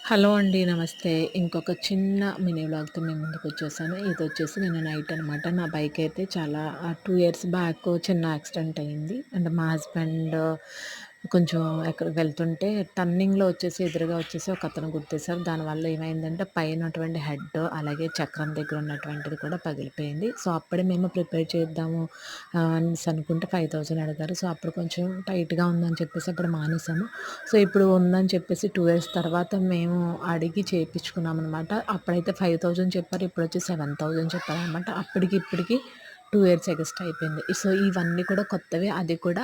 Hello అండి. నమస్తే. ఇంకొక చిన్న మినీ వ్లాగ్‌తో మీ ముందుకొచ్చేసాను. ఇదొచ్చేసి నిన్న నైట్ అనమాట. నా బైకయితే చాలా 2 ఇయర్స్ బ్యాక్ చిన్న యాక్సిడెంట్ అయింది. అంటే మా హస్బెండ్ కొంచెం ఎక్కడికి వెళ్తుంటే టర్నింగ్‌లో వచ్చేసి ఎదురుగా వచ్చేసి ఒకతను గుద్దేశారు. దానివల్ల ఏమైందంటే పైనటువంటి హెడ్ అలాగే చక్రం దగ్గర ఉన్నటువంటిది కూడా పగిలిపోయింది. సో, అప్పుడే మేము ప్రిపేర్ చేద్దాము అనేసి అనుకుంటే 5,000 అడిగారు. సో, అప్పుడు కొంచెం టైట్‌గా ఉందని చెప్పేసి అప్పుడు మానేసాము. సో, ఇప్పుడు ఉందని చెప్పేసి 2 ఇయర్స్ తర్వాత మేము అడిగి చేపించుకున్నామనమాట. అప్పుడైతే 5,000 చెప్పారు. ఇప్పుడొచ్చి 7,000 చెప్పారనమాట. అప్పటికి ఇప్పటికి 2 ఇయర్స్ ఎగస్ట్రా అయిపోయింది. సో, ఇవన్నీ కూడా కొత్తవే. అది కూడా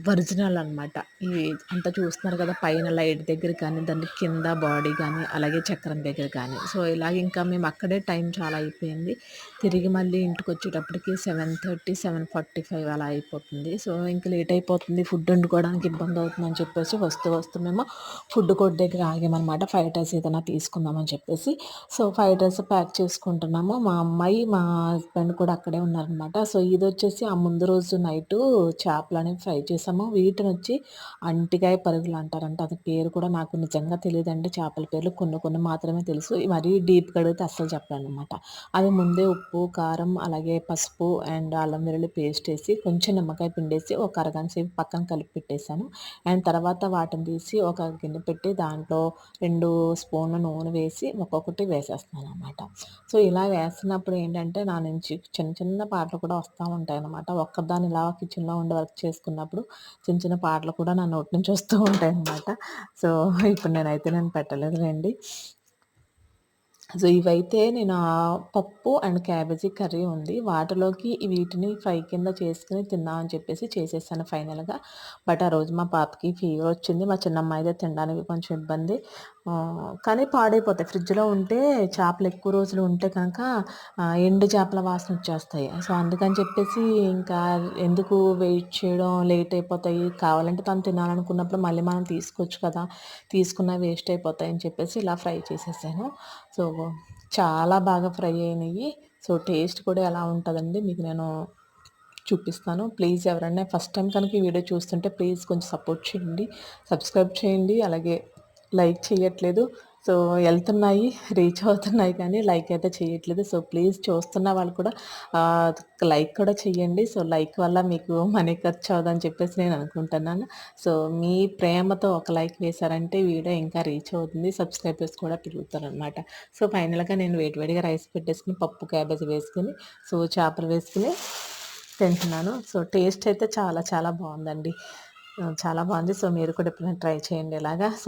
ఒరిజినల్ అనమాట. ఇవి అంతా చూస్తున్నారు కదా! పైన లైట్ దగ్గర కానీ, దాని కింద బాడీ గానీ, అలాగే చక్రం దగ్గర కానీ. సో, ఇలాగ ఇంకా మేము అక్కడే టైం చాలా అయిపోయింది. తిరిగి మళ్ళీ ఇంటికొచ్చేటప్పటికి 7:30, 7:45 అలా అయిపోతుంది. సో, ఇంక లేట్ అయిపోతుంది. ఫుడ్ వండుకోవడానికి ఇబ్బందవుతుందని చెప్పేసి వస్తూ మేము ఫుడ్ కోర్ట్ దగ్గర ఆగామనమాట. ఫ్రైడ్ రైస్ ఏదైనా తీసుకుందామని చెప్పేసి. సో, ఫ్రైడ్ రైస్ ప్యాక్ చేసుకుంటున్నాము. మా అమ్మాయి, మా హస్బెండ్ కూడా అక్కడే ఉన్నారనమాట. సో, ఇదొచ్చేసి ఆ ముందు రోజు నైటు చేపలనేవి ఫ్రై చేసాము. వీటినొచ్చి అంటికాయ పరుగులు అంటారంట. అది పేరు కూడా నాకు నిజంగా తెలీదండి. చేపల పేర్లు కొన్ని కొన్ని మాత్రమే తెలుసు. మరీ డీప్‌గా అడిగితే అస్సలు చెప్పలేననమాట. అవి ముందే ఉప్పు, కారం, అలాగే పసుపు అండ్ అల్లం వెల్లుల్లి పేస్ట్ ఏసి, కొంచెం నిమ్మకాయ పిండేసి ఒక అరగంట సేపు పక్కన కలిపి పెట్టేసాను. అండ్ తర్వాత వాటిని తీసి ఒక గిన్నె పెట్టి దాంట్లో 2 స్పూన్ల నూనె వేసి ఒక్కొక్కటి వేసేస్తున్నాననమాట. సో, ఇలా వేస్తున్నప్పుడు ఏంటంటే నా నుంచి చిన్న చిన్న పాటలు కూడా వస్తా ఉంటాయనమాట. ఒక్కదాన్ని ఇలా కిచెన్‌లో ఉండి వర్క్ చేసుకున్నప్పుడు చిన్న చిన్న పాటలు కూడా నా నోటి నుంచి వస్తూ ఉంటాయనమాట. సో, ఇప్పుడు నేను పెట్టలేదులెండి. సో, ఇవైతే నేను పప్పు అండ్ క్యాబేజీ కర్రీ ఉంది. వాటిలోకి వీటిని ఫ్రై కింద చేసుకొని తిందామని చెప్పేసి చేసేసాను ఫైనల్‌గా. బట్ ఆ రోజు మా పాపకి ఫీవర్ వచ్చింది. మా చిన్నమ్మాయిదే తినడానికి కొంచెం ఇబ్బంది. కానీ పాడైపోతాయి. ఫ్రిడ్జ్‌లో ఉంటే చేపలు ఎక్కువ రోజులు ఉంటే కనుక ఎండు చేపల వాసన వచ్చేస్తాయి. సో, అందుకని చెప్పేసి ఇంకా ఎందుకు వెయిట్ చేయడం, లేట్ అయిపోతాయి. కావాలంటే తను తినాలనుకున్నప్పుడు మళ్ళీ మనం తీసుకోవచ్చు కదా! తీసుకున్న వేస్ట్ అయిపోతాయని చెప్పేసి ఇలా ఫ్రై చేసేసాను. సో, చాలా బాగా ఫ్రై అయినయి. సో, టేస్ట్ కూడా ఎలా ఉంటదండి మీకు నేను చూపిస్తాను. ప్లీజ్ ఎవరైనా ఫస్ట్ టైమ్ కనుక ఈ వీడియో చూస్తుంటే ప్లీజ్ కొంచెం సపోర్ట్ చేయండి. సబ్స్క్రైబ్ చేయండి. అలాగే లైక్ చేయట్లేదు. సో, ఎళ్తున్నాయి, రీచ్ అవుతున్నాయి కానీ లైక్ అయితే చేయట్లేదు. సో, ప్లీజ్ చూస్తున్న వాళ్ళు కూడా ఆహ్, లైక్ కూడా చేయండి. సో, లైక్ వల్ల మీకు మనీ ఖర్చు అవ్వదని చెప్పేసి నేను అనుకుంటున్నాను. సో, మీ ప్రేమతో ఒక లైక్ వేశారంటే వీడియో ఇంకా రీచ్ అవుతుంది. సబ్స్క్రైబర్స్ కూడా పెరుగుతారనమాట. సో, ఫైనల్‌గా నేను వేడి వేడిగా రైస్ పెట్టేసుకొని పప్పు, క్యాబేజీ వేసుకొని, సో, చేపలు వేసుకొని తింటున్నాను. సో, టేస్ట్ అయితే చాలా చాలా బావుందండి. చాలా బావుంది. సో, మీరు కూడా ఎప్పుడైనా ట్రై చేయండి ఇలాగా. సో